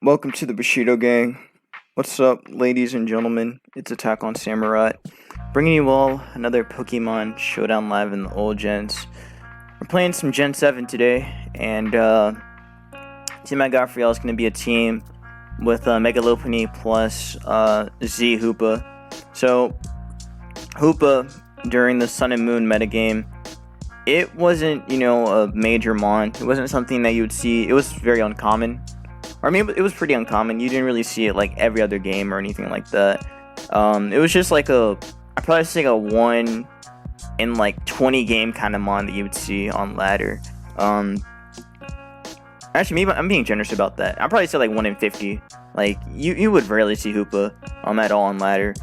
Welcome to the Bushido Gang. What's up, ladies and gentlemen? It's AttackonSamurott, bringing you all another Pokemon Showdown live in the old gens. We're playing some Gen 7 today, and team I got for y'all is going to be a team with Mega Lopunny plus Z Hoopa. So, Hoopa, during the Sun and Moon metagame, it wasn't, a major mon. It wasn't something that you would see. It was very uncommon. Or I mean, it was pretty uncommon. You didn't really see it like every other game or anything like that. It was just like I'd probably say a 1 in like 20 game kind of mon that you would see on ladder. Actually, maybe I'm being generous about that. I'd probably say like 1 in 50. Like you would rarely see Hoopa at all on ladder.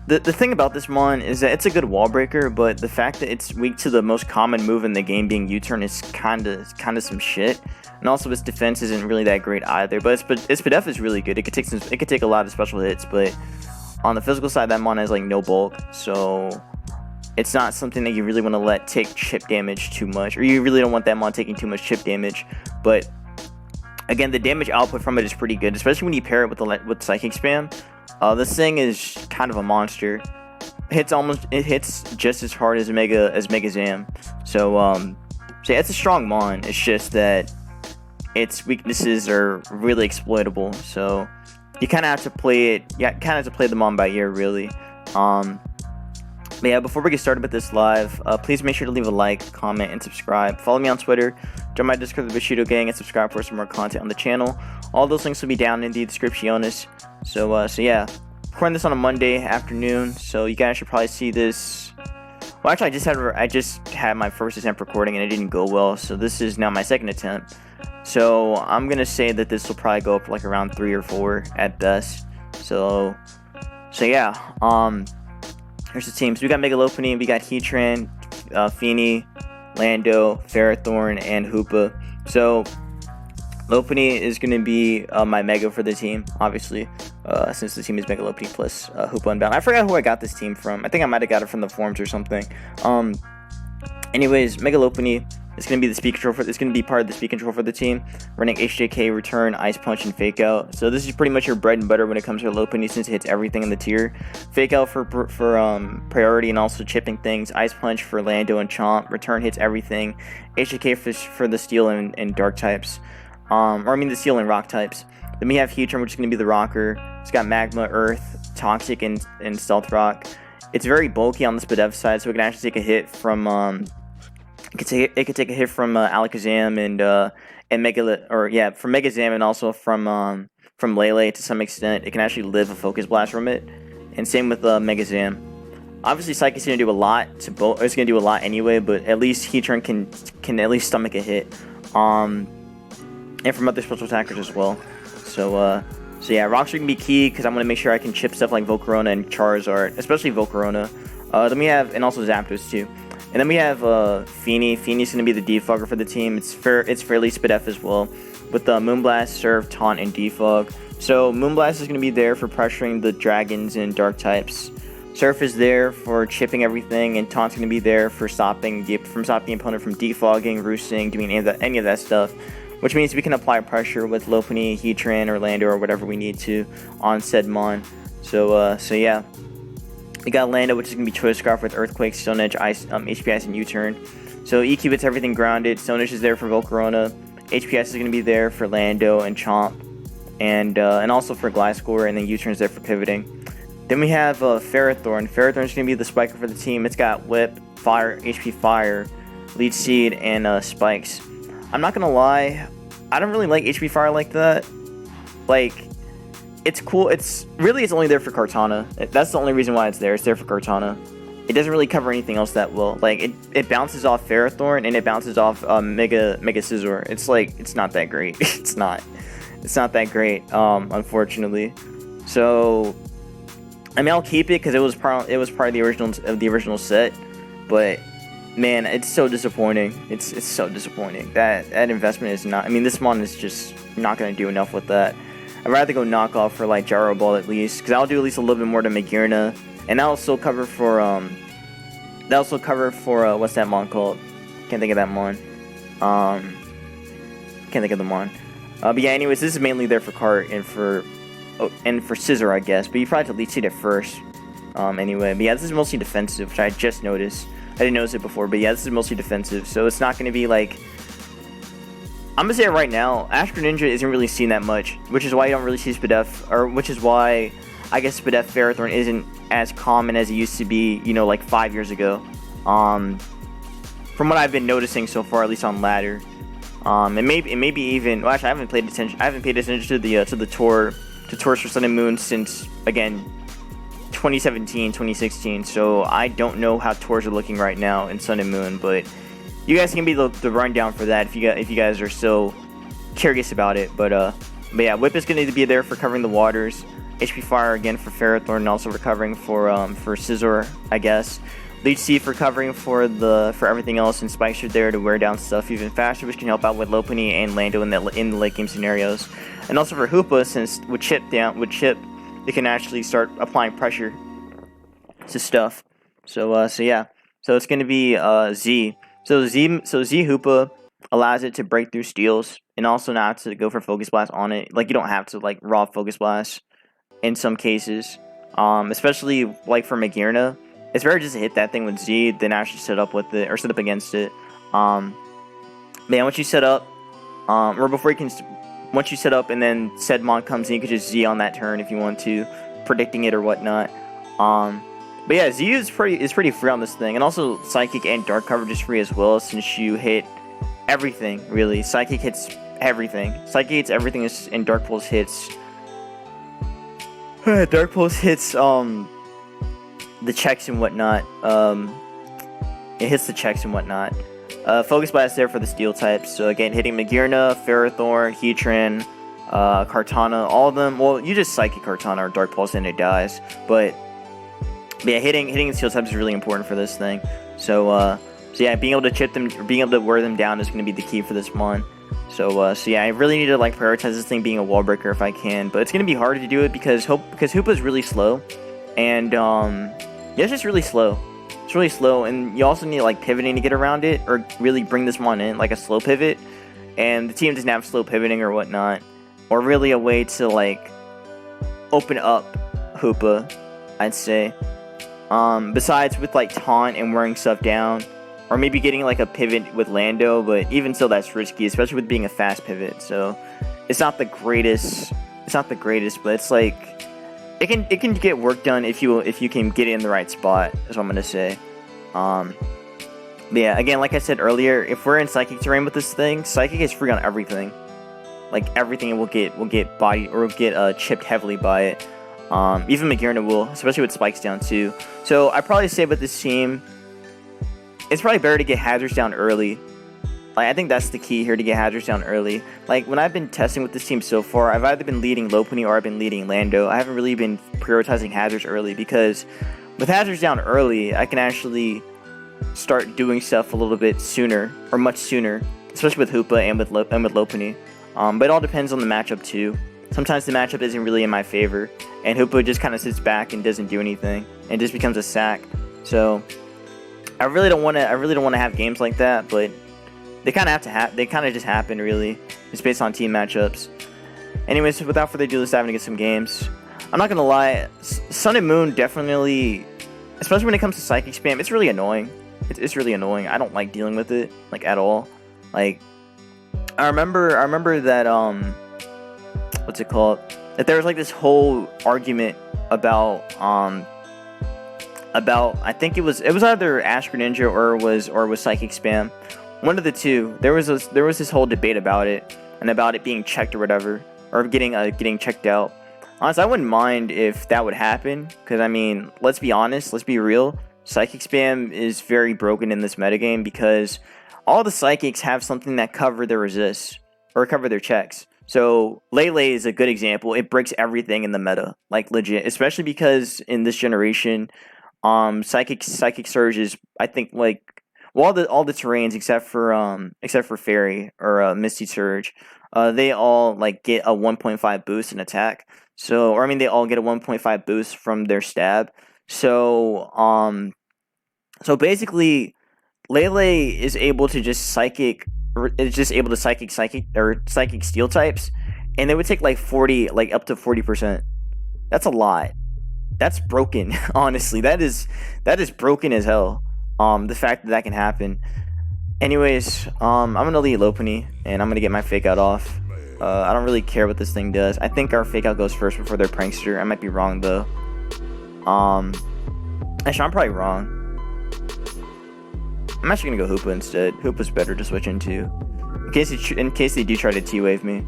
The thing about this mon is that it's a good wall breaker, but the fact that it's weak to the most common move in the game, being U-turn, is kind of some shit. And also its defense isn't really that great either. But its def is really good. It could take a lot of special hits, but on the physical side, that mon has like no bulk, so it's not something that you really want to let take chip damage too much, or you really don't want that mon taking too much chip damage. But again, the damage output from it is pretty good, especially when you pair it with Psychic Spam. This thing is kind of a monster. It hits just as hard as Mega Zam. So yeah, it's a strong mon. It's just that its weaknesses are really exploitable. So you kind of have to play it. Yeah, kind of have to play the mon by ear, really. But yeah, before we get started with this live, please make sure to leave a like, comment, and subscribe. Follow me on Twitter, join my Discord, the Bushido Gang, and subscribe for some more content on the channel. All those links will be down in the description. So yeah, recording this on a Monday afternoon, so you guys should probably see this. Well, actually, I just had my first attempt recording and it didn't go well, so this is now my second attempt. So I'm gonna say that this will probably go up like around 3 or 4 at best. So yeah, here's the team. So we got Mega Lopunny, we got Heatran, Feeny, Lando, Ferrothorn, and Hoopa. So Lopunny is going to be my Mega for the team, obviously, since the team is Mega Lopunny plus Hoopa-Unbound. I forgot who I got this team from. I think I might have got it from the forums or something. Anyways, Mega Lopunny is going to be the speed control it's going to be part of the speed control for the team, running HJK, Return, Ice Punch, and Fake Out. So this is pretty much your bread and butter when it comes to Lopunny, since it hits everything in the tier. Fake Out for priority and also chipping things. Ice Punch for Lando and Chomp. Return hits everything. HJK for the Steel and Dark types. The Steel and Rock types. Then we have Heatran, which is going to be the Rocker. It's got Magma, Earth, Toxic, and Stealth Rock. It's very bulky on the Spadef side, so it can actually take a hit from it could take a hit from Alakazam and from Mega Zam, and also from Lele to some extent. It can actually live a Focus Blast from it, and same with Mega Zam. Obviously, Psychic's going to do a lot to both. It's going to do a lot anyway, but at least Heatran can at least stomach a hit. And from other special attackers as well. So yeah, Rocks are going to be key because I'm going to make sure I can chip stuff like Volcarona and Charizard, especially Volcarona. Then we have, and also Zapdos too. And then we have Feeny. Feeny's going to be the defogger for the team. It's fairly Spadef as well, with Moonblast, Surf, Taunt, and Defog. So Moonblast is going to be there for pressuring the Dragons and Dark types. Surf is there for chipping everything, and Taunt's going to be there for stopping the opponent from defogging, roosting, doing any of that stuff. Which means we can apply pressure with Lopunny, Heatran, or Lando, or whatever we need to on said mon. So yeah. We got Lando, which is going to be Choice Scarf with Earthquake, Stone Edge, Ice, HP Ice, and U-Turn. So EQ hits everything grounded. Stone Edge is there for Volcarona. HPS is going to be there for Lando and Chomp. And also for Gliscor, and then U-Turn is there for pivoting. Then we have Ferrothorn. Ferrothorn is going to be the spiker for the team. It's got Whip, Fire, HP Fire, Lead Seed, and Spikes. I'm not gonna lie, I don't really like HP Fire like that. Like, it's cool. It's only there for Kartana. That's the only reason why it's there. It's there for Kartana. It doesn't really cover anything else that well. Like, it bounces off Ferrothorn and it bounces off Mega Scizor. It's like, it's not that great. It's not that great, unfortunately. So, I mean, I'll keep it because it was part of the original set, but man, it's so disappointing. It's so disappointing. That investment is not. I mean, this mon is just not going to do enough with that. I'd rather go knockoff for like Gyro Ball at least, because I'll do at least a little bit more to Magearna, and that'll also cover for what's that mon called? Can't think of that mon. Can't think of the mon. But yeah, anyways, this is mainly there for Cart and for Scissor, I guess. But you probably have to lead seed it first. Anyway, but yeah, this is mostly defensive, which I just noticed. I didn't notice it before, but yeah, this is mostly defensive. So it's not going to be like... I'm going to say it right now, Ash Greninja isn't really seen that much, which is why you don't really see Spadef, or which is why I guess Spadef Ferrothorn isn't as common as it used to be, you know, like 5 years ago. From what I've been noticing so far, at least on ladder. And maybe even, well, actually, I haven't paid attention to the tours for Sun and Moon since, again, 2017, 2016. So I don't know how tours are looking right now in Sun and Moon, but you guys can be the rundown for that if you guys are so curious about it. But yeah, Whip is going to be there for covering the waters. HP Fire again for Ferrothorn, and also recovering for Scizor, I guess. Leech Seed for covering for everything else, and Spikes are there to wear down stuff even faster, which can help out with Lopunny and Lando in the late game scenarios. And also for Hoopa, since with Chip, they can actually start applying pressure to stuff. So yeah, so it's gonna be Z. So Z Hoopa allows it to break through steals, and also not to go for Focus Blast on it. Like, you don't have to like raw Focus Blast in some cases, especially like for Magearna. It's better just to hit that thing with Z than actually set up with it or set up against it. Man, once you set up, or before you can, once you set up and then Sedmon comes in, you can just Z on that turn if you want to, predicting it or whatnot. But yeah, Z is pretty free on this thing, and also Psychic and Dark coverage is free as well, since you hit everything really. Psychic hits everything. Psychic hits everything, and Dark Pulse hits. Dark Pulse hits the checks and whatnot. It hits the checks and whatnot. Focus Blast there for the steel types. So again, hitting Magearna, Ferrothorn, Heatran, Kartana, all of them. Well, you just Psychic Kartana or Dark Pulse and it dies. But yeah, hitting steel types is really important for this thing. So yeah, being able to chip them, being able to wear them down is going to be the key for this one. So yeah, I really need to like prioritize this thing being a wall breaker if I can. But it's going to be hard to do it because Hoopa is really slow, and yeah, it's just really slow. It's really slow, and you also need like pivoting to get around it, or really bring this one in, like a slow pivot. And the team doesn't have slow pivoting or whatnot, or really a way to like open up Hoopa, I'd say. Besides with like taunt and wearing stuff down, or maybe getting like a pivot with Lando, but even still that's risky, especially with being a fast pivot. So it's not the greatest. It's not the greatest, but it's like it can get work done if you can get it in the right spot, is what I'm gonna say. But yeah, again, like I said earlier, if we're in Psychic terrain with this thing, Psychic is free on everything. Like everything will get bodied or will get chipped heavily by it. Even Magearna will, especially with Spikes down too. So I probably say with this team, it's probably better to get hazards down early. Like, I think that's the key here, to get hazards down early. Like, when I've been testing with this team so far, I've either been leading Lopunny or I've been leading Lando. I haven't really been prioritizing hazards early, because with hazards down early, I can actually start doing stuff a little bit sooner, or much sooner, especially with Hoopa and with Lopunny. But it all depends on the matchup too. Sometimes the matchup isn't really in my favor, and Hoopa just kind of sits back and doesn't do anything, and just becomes a sack. So I really don't want to have games like that, but they kind of have to they kind of just happen, really. It's based on team matchups. Anyways, without further ado, let's dive into some games. I'm not gonna lie, Sun and Moon definitely, especially when it comes to Psychic spam, it's really annoying. It's really annoying. I don't like dealing with it, like, at all. Like, I remember that what's it called? That there was like this whole argument about I think it was either Ash Greninja or it was Psychic spam. One of the two. There was this whole debate about it, and about it being checked or whatever, or getting checked out. Honestly, I wouldn't mind if that would happen, because I mean, let's be honest, let's be real. Psychic spam is very broken in this metagame, because all the Psychics have something that cover their resists or cover their checks. So Lele is a good example. It breaks everything in the meta, like legit, especially because in this generation, Psychic Surge is, I think, like, well, all the terrains except for Fairy or Misty Surge, they all like get a 1.5 boost in attack. So, or I mean, they all get a 1.5 boost from their stab. So basically, Lele is able to just Psychic is just able to psychic steel types, and they would take like 40, like up to 40%. That's a lot. That's broken. Honestly, that is broken as hell. The fact that can happen. Anyways, I'm gonna lead Lopunny, and I'm gonna get my fake out off. I don't really care what this thing does. I think our fake out goes first before their prankster. I might be wrong though. Actually, I'm probably wrong. I'm actually gonna go Hoopa instead. Hoopa's better to switch into, in case they do try to T-wave me.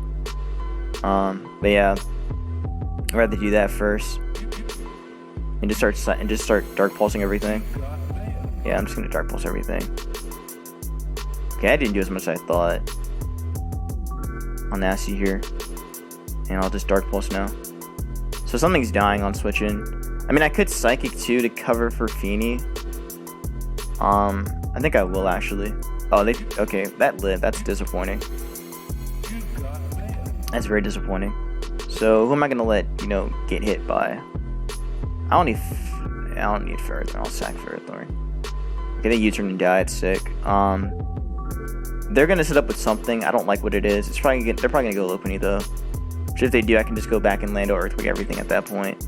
But yeah, I'd rather do that first, and just start dark pulsing everything. Yeah, I'm just gonna dark pulse everything. Okay, I didn't do as much as I thought. I'll nasty here, and I'll just dark pulse now. So something's dying on switching. I mean, I could psychic too to cover for Feeny. I think I will actually. Oh, okay, that lived. That's disappointing. That's very disappointing. So who am I gonna let, get hit by? I don't need Ferrothorn. I'll sack Ferrothorn. Okay, they U-turn and die. It's sick. They're gonna set up with something. I don't like what it is. They're probably gonna go Lopunny though. Which if they do, I can just go back and Lando Earthquake everything at that point.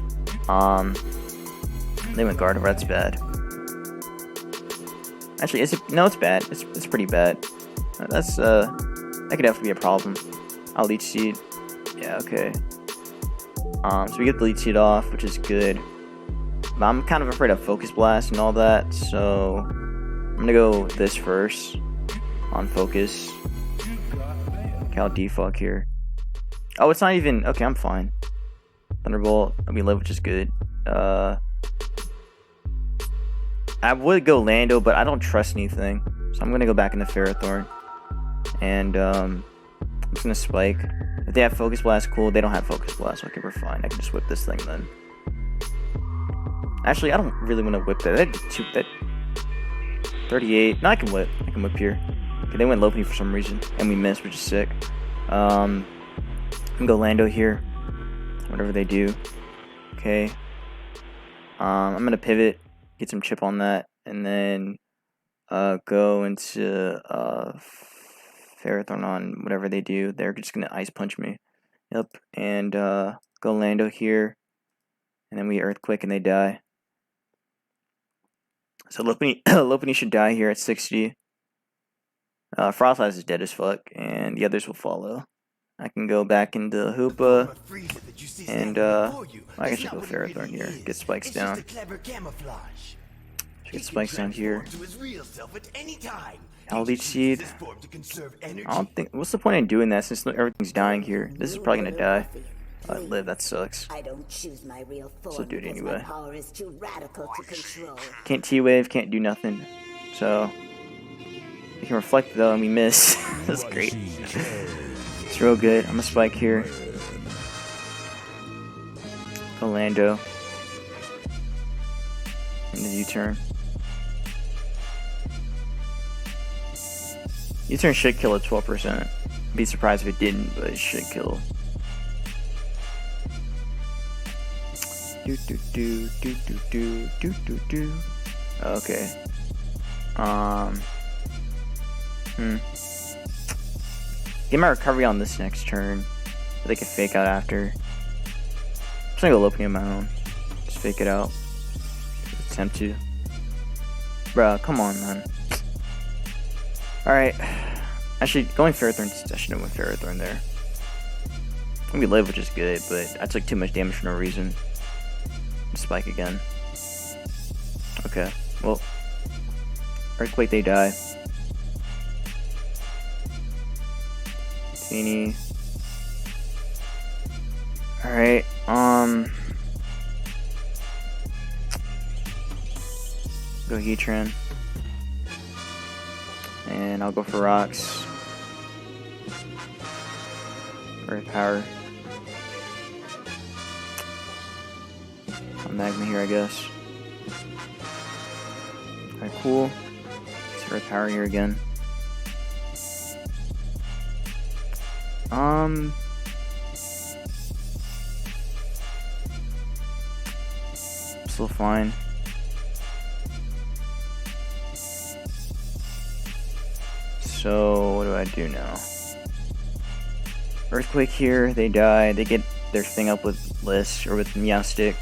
They went Gardevoir. That's bad. Actually, is it? No, it's bad. It's pretty bad. That could definitely be a problem. I'll Leech Seed. Yeah, okay. So we get the Leech Seed off, which is good. But I'm kind of afraid of Focus Blast and all that, so I'm gonna go this first on Focus. Okay, I'll defog here. Oh, it's not even. Okay, I'm fine. Thunderbolt. We live, which is good. I would go Lando, but I don't trust anything, so I'm gonna go back into Ferrothorn, and I'm just gonna Spike. If they have Focus Blast, cool. They don't have Focus Blast. Okay, we're fine. I can just whip this thing then. Actually, I don't really want to whip that. That 38. No, I can whip. I can whip here. Okay, they went Lopunny for some reason, and we missed, which is sick. I can go Lando here. Whatever they do. Okay. I'm gonna pivot. Get some chip on that, and then go into Ferrothorn on whatever they do. They're just gonna Ice Punch me. Yep, and go Lando here, and then we Earthquake and they die. So Lopunny should die here at 60. Frostlass is dead as fuck, and the others will follow. I can go back into Hoopa, and I guess I should go Ferrothorn here. Get spikes down. Get spikes down here. I'll Leech Seed. I don't think. What's the point in doing that since everything's dying here? This is probably gonna die. Live. That sucks. So do it anyway. Can't T-wave. Can't do nothing. So we can reflect though, and we miss. That's great. It's real good. I'm gonna spike here. Go Lando. And the U-turn. U-turn should kill at 12%. Be surprised if it didn't, but it should kill. Okay. Get my recovery on this next turn. But they can fake out after. I'm just gonna go Lopunny on my own. Just fake it out. Attempt to. Bruh, come on, man. Alright. Actually, going Ferrothorn, I should have went Ferrothorn there. We live, which is good, but I took too much damage for no reason. Spike again. Okay, well. Earthquake, they die. Feeny. Alright, go Heatran. And I'll go for rocks. Earth power. I'll magma here, I guess. Alright, cool. Let's Earth power here again. Still fine. So what do I do now? Earthquake here, they die, they get their thing up with List or with Meowstic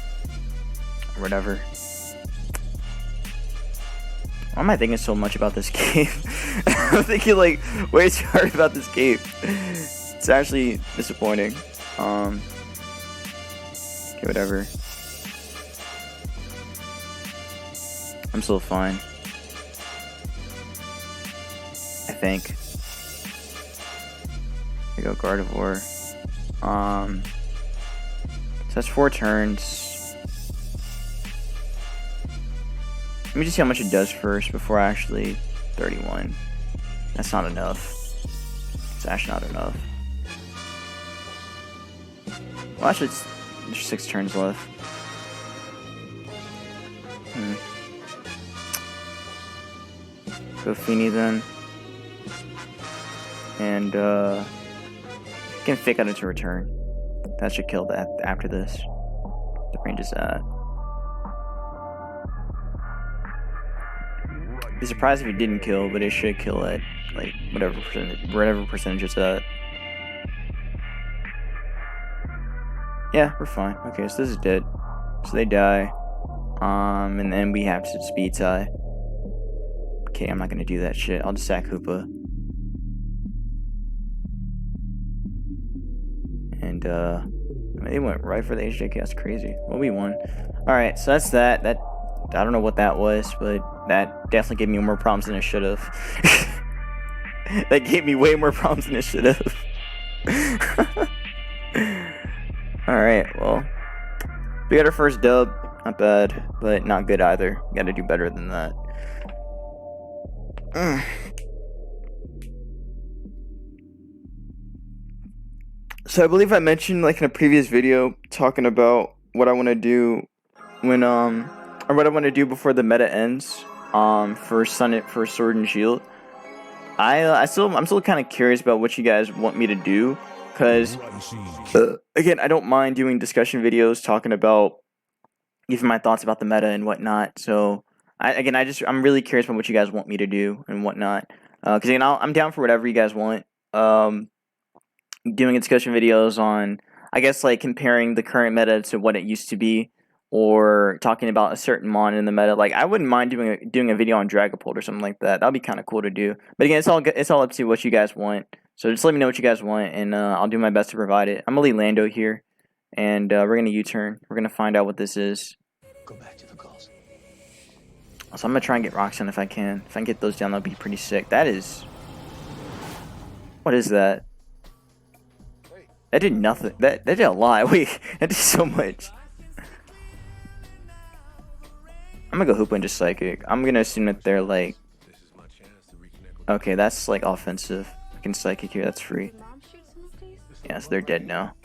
or whatever. Why am I thinking so much about this game? I'm thinking like way too hard about this game. It's actually disappointing. Okay, whatever. I'm still fine. I think. There we go, Gardevoir. So that's 4 turns. Let me just see how much it does first before actually 31. That's not enough. It's actually not enough. Well, actually, there's 6 turns left. Go Feeny then. And, can fake out into return. That should kill that after this. The range is at. Be surprised if it didn't kill, but it should kill at like whatever percentage it's at. Yeah, we're fine. Okay, so this is dead. So they die. And then we have to speed tie. Okay, I'm not gonna do that shit. I'll just sack Hoopa. And I mean, they went right for the HJK. That's crazy. Well, we won. Alright, so that's that. That I don't know what that was, but that definitely gave me more problems than it should have. That gave me way more problems than it should have. Alright, well. We got our first dub. Not bad, but not good either. Gotta do better than that. So I believe I mentioned like in a previous video talking about what I want to do when or what I want to do before the meta ends for Sword and Shield. I'm still kind of curious about what you guys want me to do, because again, I don't mind doing discussion videos talking about giving my thoughts about the meta and whatnot. So I'm really curious about what you guys want me to do and whatnot, because again, I'm down for whatever you guys want. Doing discussion videos on, I guess, like comparing the current meta to what it used to be, or talking about a certain mon in the meta. Like, I wouldn't mind doing a video on Dragapult or something like that. That'd be kind of cool to do. But again, it's all up to what you guys want. So just let me know what you guys want, and I'll do my best to provide it. I'm gonna leave Lando here, and we're gonna U-turn. We're gonna find out what this is. Go back to the calls. So I'm gonna try and get Roxanne if I can. If I can get those down, that'll be pretty sick. That is. What is that? That did nothing. That did a lot. Wait, that did so much. I'm gonna go Hoopa and just Psychic. I'm gonna assume that they're like. Okay, that's like offensive. I can Psychic here. That's free. Yeah, so they're dead now.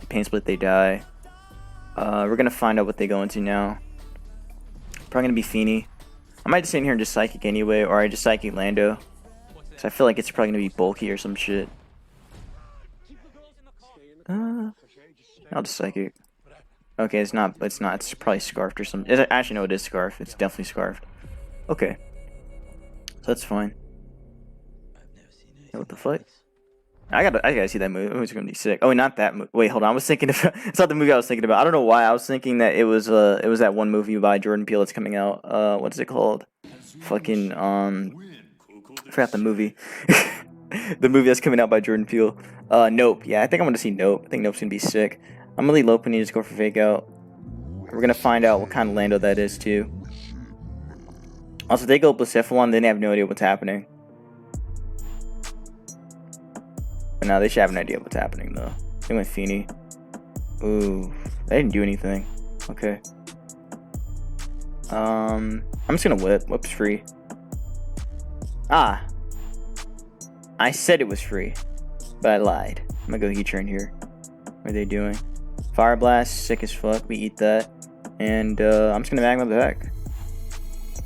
Pain Split, they die. We're gonna find out what they go into now. Probably gonna be Feeny. I might just sit in here and just Psychic anyway, or I just Psychic Lando. So I feel like it's probably gonna be bulky or some shit. I'll just Psychic. Okay, it's not. It's probably Scarfed or something. Actually, no, it is Scarf. It's definitely Scarfed. Okay. So that's fine. Hey, what the fuck? I gotta see that movie. It's gonna be sick. Oh, not that movie. Wait, hold on. I was thinking of. It's not the movie I was thinking about. I don't know why. I was thinking that it was that one movie by Jordan Peele that's coming out. What's it called? Fucking I forgot the movie. The movie that's coming out by Jordan Peele. Nope. Yeah, I think I'm gonna see Nope. I think Nope's gonna be sick. I'm gonna leave Lopunny, just go for Fake Out. We're gonna find out what kind of Lando that is too. Also, if they go Blacephalon, then they have no idea what's happening. But now they should have an idea what's happening though. They went Feeny. Ooh, they didn't do anything. Okay. I'm just gonna Whip. Whip's free. Ah, I said it was free, but I lied. I'm gonna go Heat-Turn here. What are they doing? Fire Blast, sick as fuck. We eat that, and I'm just gonna Magma back.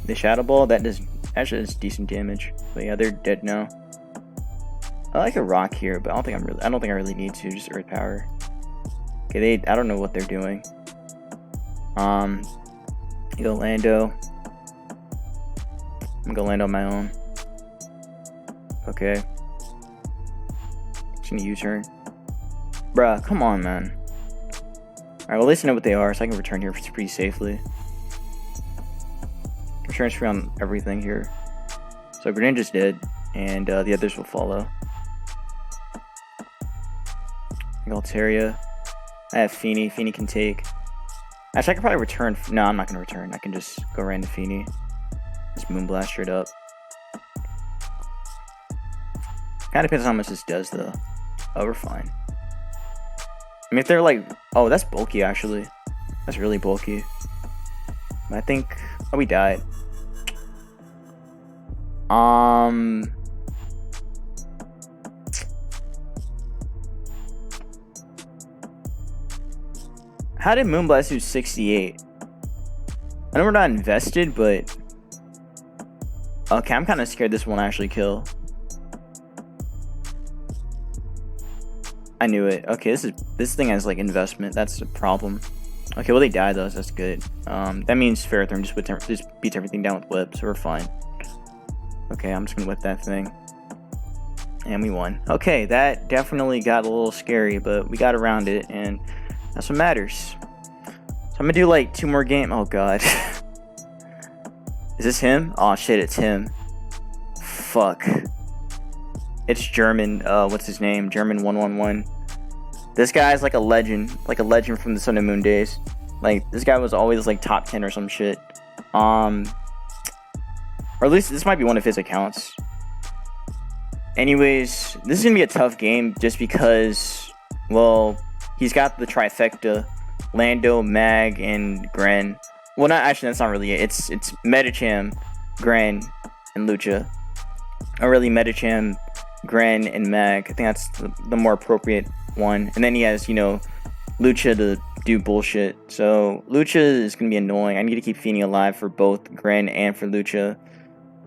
The Shadow Ball that actually does decent damage. But yeah, they're dead now. I like a Rock here, but I don't think I really need to. Just Earth Power. Okay, I don't know what they're doing. You go Lando. I'm gonna land on my own. Okay. Just gonna U-turn. Bruh, come on, man. Alright, well, at least I know what they are, so I can return here pretty safely. Returns free on everything here. So Greninja's dead, and the others will follow. Altaria. I have Feeny. Feeny can take. Actually, I could probably return. No, I'm not going to return. I can just go right into Feeny. Just Moonblast straight up. Kind of depends on how much this does, though. Oh, we're fine. I mean, if they're like... Oh, that's bulky, actually. That's really bulky. I think... Oh, we died. How did Moonblast do 68? I know we're not invested, but... Okay, I'm kind of scared this won't actually kill. I knew it. Okay, this thing has like investment. That's the problem. Okay, well they died though, so that's good. That means Ferrothorn just beats everything down with Whip, so we're fine. Okay, I'm just gonna whip that thing. And we won. Okay, that definitely got a little scary, but we got around it, and that's what matters. So I'm gonna do like 2 more games. Oh god. Is this him? Oh shit, it's him. Fuck. It's German, what's his name? German 111. This guy's like a legend from the Sun and Moon days. Like, this guy was always like top 10 or some shit. Or at least this might be one of his accounts. Anyways, this is gonna be a tough game just because, well, he's got the trifecta: Lando, Mag, and Gren. Well, not actually. That's not really it. It's Medicham, Gren, and Lucha. Or really, Medicham, Gren, and Mag. I think that's the more appropriate one. And then he has, you know, Lucha to do bullshit. So Lucha is gonna be annoying. I need to keep Feeny alive for both Gren and for Lucha.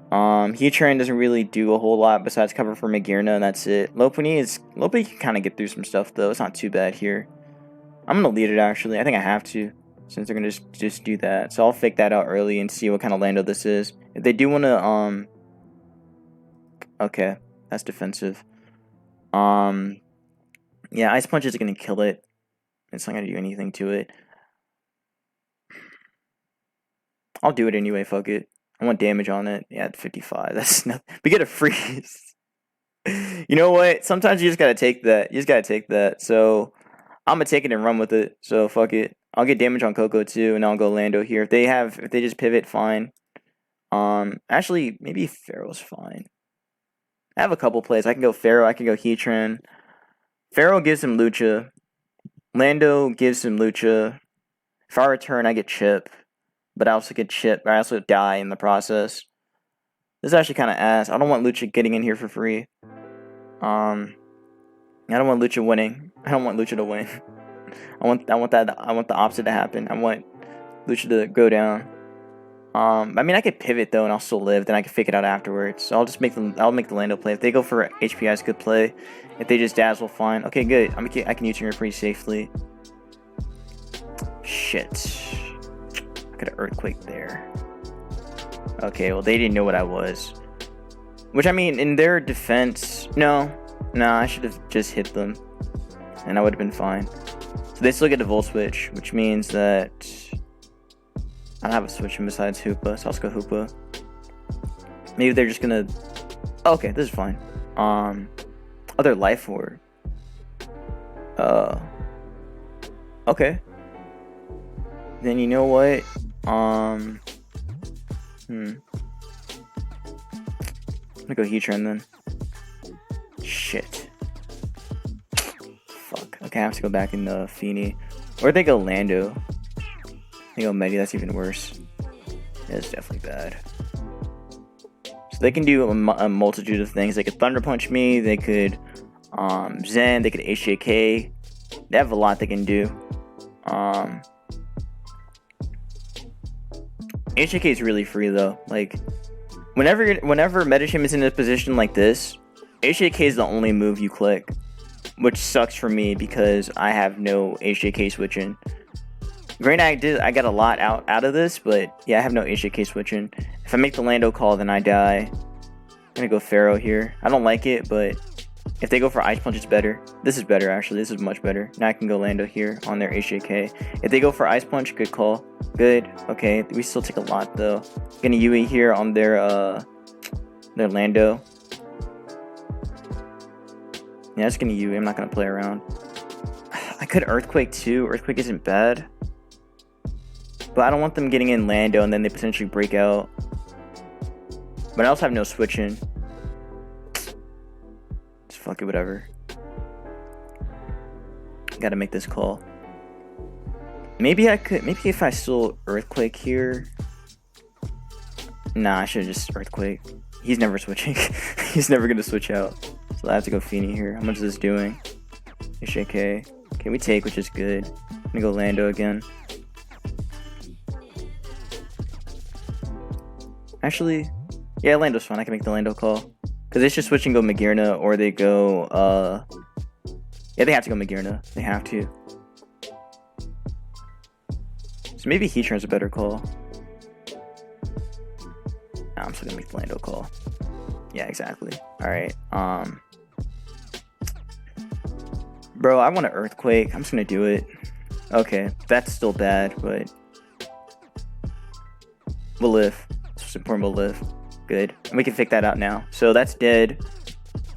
Heatran doesn't really do a whole lot besides cover for Magearna, and that's it. Lopunny can kind of get through some stuff though. It's not too bad here. I'm gonna lead it actually. I think I have to, since they're gonna just do that. So I'll fake that out early and see what kind of Lando this is. If they do wanna okay, that's defensive. Yeah, Ice Punch is gonna kill it. It's not gonna do anything to it. I'll do it anyway, fuck it. I want damage on it. Yeah, 55. That's nothing. We get a freeze. You know what? Sometimes you just gotta take that. You just gotta take that. So I'm gonna take it and run with it. So fuck it. I'll get damage on Coco too, and I'll go Lando here. If they just pivot, fine. Actually, maybe Pharaoh's fine. I have a couple plays. I can go Pharaoh. I can go Heatran. Pharaoh gives him Lucha. Lando gives him Lucha. If I return, I get Chip. But I also get Chip. I also die in the process. This is actually kind of ass. I don't want Lucha getting in here for free. I don't want Lucha winning. I don't want Lucha to win. I want the opposite to happen. I want Lucha to go down. I mean, I could pivot though, and I'll still live. Then I can fake it out afterwards. So I'll just make the Lando play. If they go for HPI's good play. If they just dazzle, fine. Okay, good. I can use her pretty safely. Shit. I got an earthquake there. Okay, well they didn't know what I was. Which I mean, in their defense, no, I should have just hit them, and I would have been fine. So they still get a Volt Switch, which means that I don't have a switch in besides Hoopa, so I'll just go Hoopa. Maybe they're just gonna... Okay, this is fine. Other Life Orb. Okay. Then you know what? I'm gonna go Heatran then. Shit. Fuck. Okay, I have to go back in the Feeny. Or they go Lando. They go Medi, that's even worse. Yeah, it's definitely bad. So they can do a multitude of things. They could Thunder Punch me, they could Zen, they could HJK. They have a lot they can do. HJK is really free though. Like, whenever Medicham is in a position like this, HJK is the only move you click. Which sucks for me because I have no HJK switching. Granted, I got a lot out of this, but yeah, I have no HJK switching. If I make the Lando call, then I die. I'm gonna go Pharaoh here. I don't like it, but if they go for Ice Punch, it's better. This is better, actually. This is much better. Now I can go Lando here on their HJK. If they go for Ice Punch, good call. Good. Okay, we still take a lot, though. Gonna Yui here on their Lando. Yeah, it's gonna Yui. I'm not gonna play around. I could Earthquake, too. Earthquake isn't bad. But I don't want them getting in Lando and then they potentially break out. But I also have no switching. Just fuck it, whatever. Gotta make this call. Maybe I could, maybe if I still Earthquake here. Nah, I should have just Earthquake. He's never switching. He's never gonna switch out. So I have to go Feeny here. How much is this doing? HJK. Okay, we take, which is good. I'm gonna go Lando again. Actually, yeah, Lando's fine. I can make the Lando call. Because it's just switch and go Magearna, or they go, yeah, they have to go Magearna. They have to. So maybe Heatran's a better call. Nah, I'm still gonna make the Lando call. Yeah, exactly. Alright, bro, I want an Earthquake. I'm just gonna do it. Okay, that's still bad, but we'll live. It's important, we'll live. Good. And we can fake that out now. So that's dead.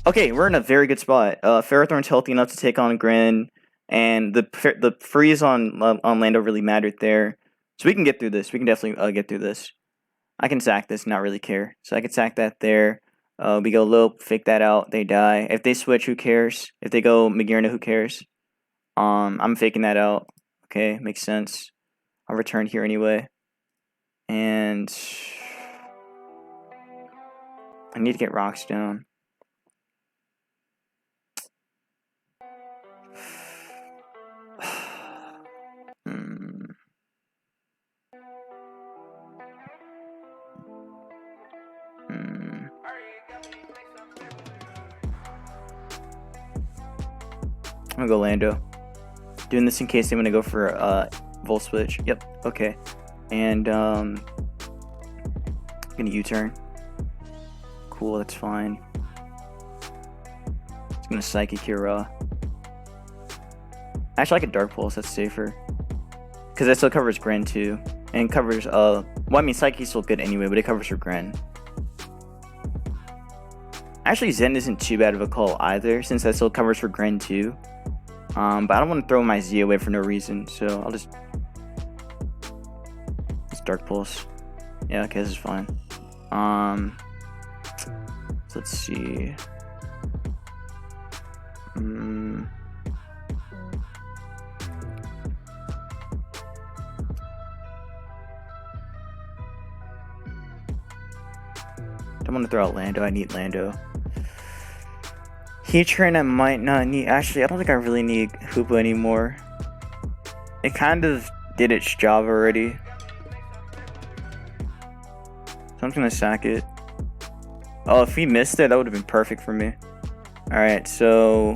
Okay, we're in a very good spot. Ferrothorn's healthy enough to take on Grin, and the freeze on Lando really mattered there. So we can get through this. We can definitely get through this. I can sack this, not really care. So I can sack that there. We go Lope, fake that out, they die. If they switch, who cares? If they go Magearna, who cares? I'm faking that out. Okay, makes sense. I'll return here anyway. And I need to get rocks down. I'm gonna go Lando. Doing this in case they want to go for Volt Switch. Yep, okay. And I'm gonna U-turn. Cool, that's fine. It's gonna Psychic here. Actually, I like a Dark Pulse, that's safer. Because that still covers Gren too. And covers, well, I mean, Psychic's still good anyway, but it covers for Gren. Actually, Zen isn't too bad of a call either, since that still covers for Gren too. But I don't want to throw my Z away for no reason, so I'll just Dark Pulse. Yeah, okay, this is fine. So let's see. Don't want to throw out Lando. I need Lando. Heatran I might not need. Actually, I don't think I really need Hoopa anymore. It kind of did its job already. So I'm just gonna sack it. Oh, if he missed it, that would have been perfect for me. Alright, so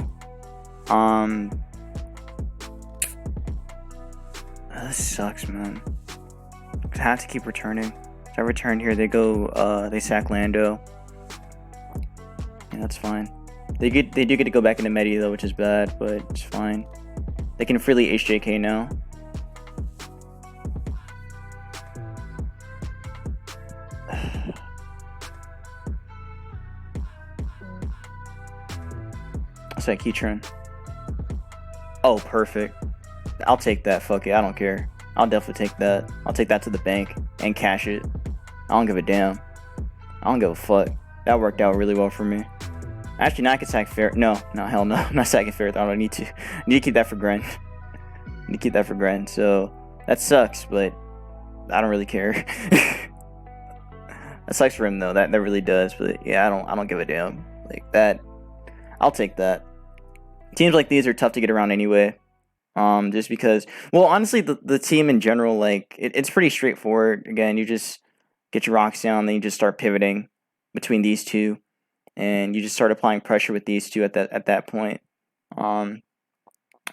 this sucks, man. I have to keep returning. If I return here, they go they sack Lando. Yeah, that's fine. They do get to go back into Medi though, which is bad, but it's fine. They can freely HJK now. It's like Heatran. Oh, perfect. I'll take that. Fuck it. I don't care. I'll definitely take that. I'll take that to the bank and cash it. I don't give a damn. I don't give a fuck. That worked out really well for me. Actually, now I can sack Fair. No, hell no. I'm not sacking Fair. I don't need to. I need to keep that for Gren. I need to keep that for Gren. So that sucks, but I don't really care. That sucks for him though. That really does. But yeah, I don't give a damn. Like that. I'll take that. Teams like these are tough to get around anyway. Just because, well, honestly, the team in general, like it's pretty straightforward. Again, you just get your rocks down, then you just start pivoting between these two, and you just start applying pressure with these two at that point.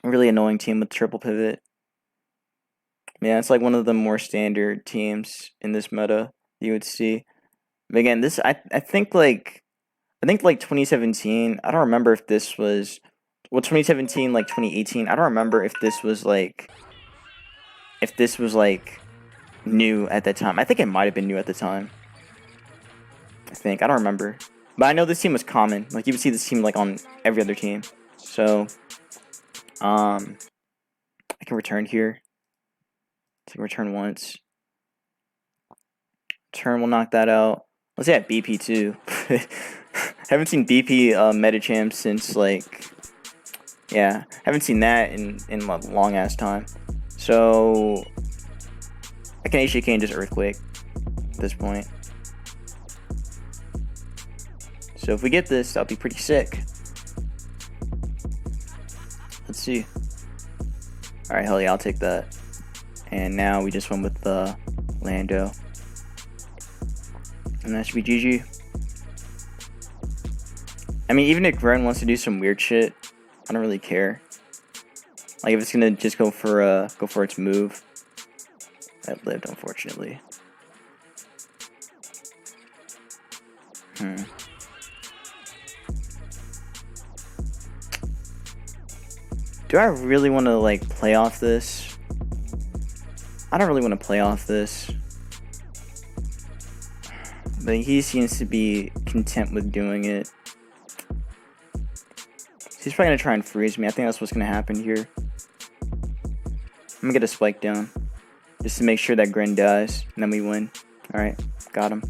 Really annoying team with triple pivot. Yeah, it's like one of the more standard teams in this meta you would see. But again, this I think like 2017. I don't remember if this was 2017 like 2018. I don't remember if this was like new at that time. I think it might have been new at the time. I don't remember, but I know this team was common. Like you would see this team like on every other team. So, I can return here. I can return once. Turn will knock that out. Let's say at BP too. Haven't seen BP meta champ since like, yeah, haven't seen that in a long ass time. So I can HJK and just earthquake at this point. So if we get this, that'll be pretty sick. Let's see. All right, hell yeah, I'll take that. And now we just went with the Lando. And that should be GG. I mean, even if Gren wants to do some weird shit, I don't really care. Like if it's gonna just go for its move. That lived, unfortunately. Do I really want to like play off this? I don't really want to play off this. But he seems to be content with doing it. He's probably going to try and freeze me. I think that's what's going to happen here. I'm going to get a spike down. Just to make sure that Gren dies. And then we win. Alright, got him.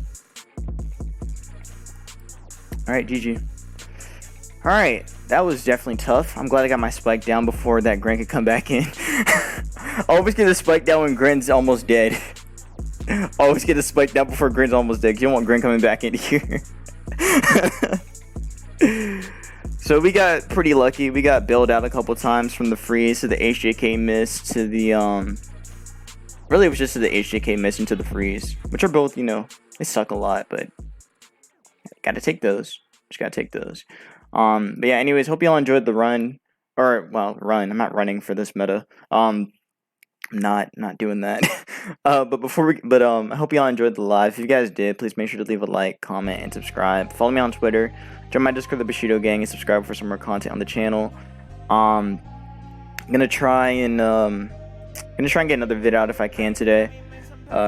Alright, GG. Alright, that was definitely tough. I'm glad I got my spike down before that Gren could come back in. Always get a spike down when Gren's almost dead. Always get a spike down before Gren's almost dead, because you don't want Gren coming back in here. So we got pretty lucky. We got bailed out a couple times from the freeze to the HJK miss to the really it was just to the HJK miss and to the freeze, which are both, you know, they suck a lot, but gotta take those. Just gotta take those. But yeah, anyways, hope y'all enjoyed the run. Or well, run. I'm not running for this meta. I'm not doing that. I hope y'all enjoyed the live. If you guys did, please make sure to leave a like, comment, and subscribe. Follow me on Twitter. Join my Discord, the Bushido Gang, and subscribe for some more content on the channel. I'm gonna try and get another vid out if I can today,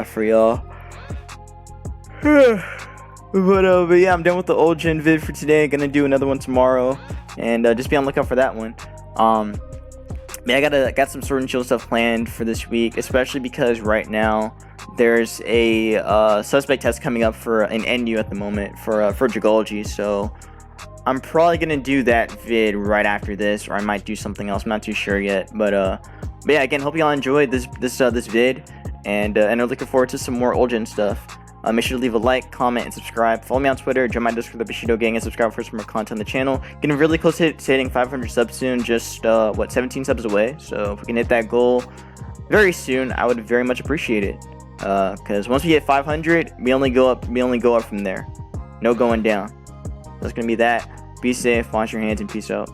for y'all. But yeah, I'm done with the old gen vid for today. Gonna do another one tomorrow, and just be on the lookout for that one. Yeah, I got some Sword and Shield stuff planned for this week, especially because right now there's a suspect test coming up for an NU at the moment for Jagology, so I'm probably gonna do that vid right after this, or I might do something else. I'm not too sure yet, but yeah, again, hope y'all enjoyed this vid, and I'm looking forward to some more old gen stuff. Make sure to leave a like, comment, and subscribe. Follow me on Twitter, join my Discord, the Bushido Gang, and subscribe for some more content on the channel. Getting really close to hitting 500 subs soon, just 17 subs away. So if we can hit that goal very soon, I would very much appreciate it. Because once we hit 500, we only go up from there. No going down. That's gonna be that. Be safe, wash your hands, and peace out.